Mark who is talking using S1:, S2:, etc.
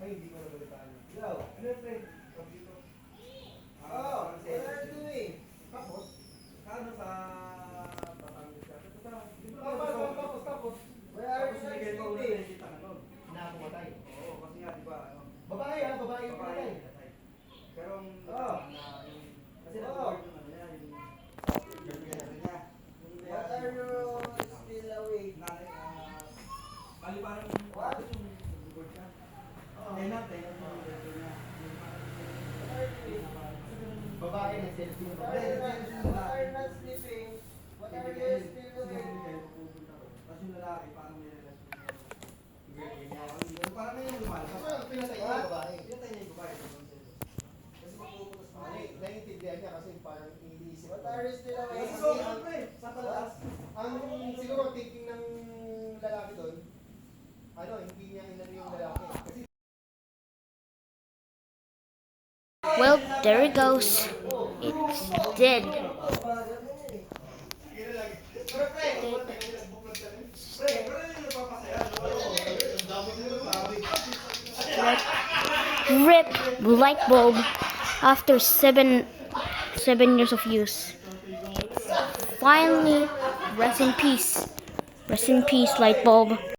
S1: Ay, hindi ko nabalitaan. Yo, ano yung pre? Dito.
S2: Oh, what are you doing?
S1: Tapos, ano sa Batangas ka? Di ba tapos.
S2: Where are you
S1: Tapos
S2: guys
S1: hindi kayo paulit
S2: sleeping?
S1: na kita na doon.
S3: Napumatay.
S1: Oo, kasi nga, di ba, ano,
S3: Babae ha, babae yung
S1: babae.
S3: pinatay.
S1: Pero,
S2: Oh.
S1: kasi
S2: Oh.
S1: na-record yung ano niya, yung girlfriend niya.
S2: What are you still awake?
S1: Nanay, bali parang,
S2: What?
S1: yung record siya.
S2: Oh.
S1: Tenant yung girlfriend niya.
S2: What are you doing?
S3: Babae na selfie na
S2: What are you not sleeping? What are you still awake?
S1: Tapos yung lalaki, parang may relasyon niya. Girlfriend niya. Parang may yung lumalabas.
S3: Ano, pinatay niya yung babae.
S1: Pinatay niya yung babae. Kasi magpuputas pa
S3: Ano,
S1: rin.
S3: naiintindihan niya kasi parang iniisip.
S2: What are you still
S1: Kasi
S2: awake?
S1: sobrang pre, sa talas.
S3: Ang siguro thinking ng lalaki doon, ano, hindi niya inano yung lalaki. Kasi
S4: Well, there it goes. It's dead. Rip light bulb after seven years of use. Finally, rest in peace. Rest in peace, light bulb.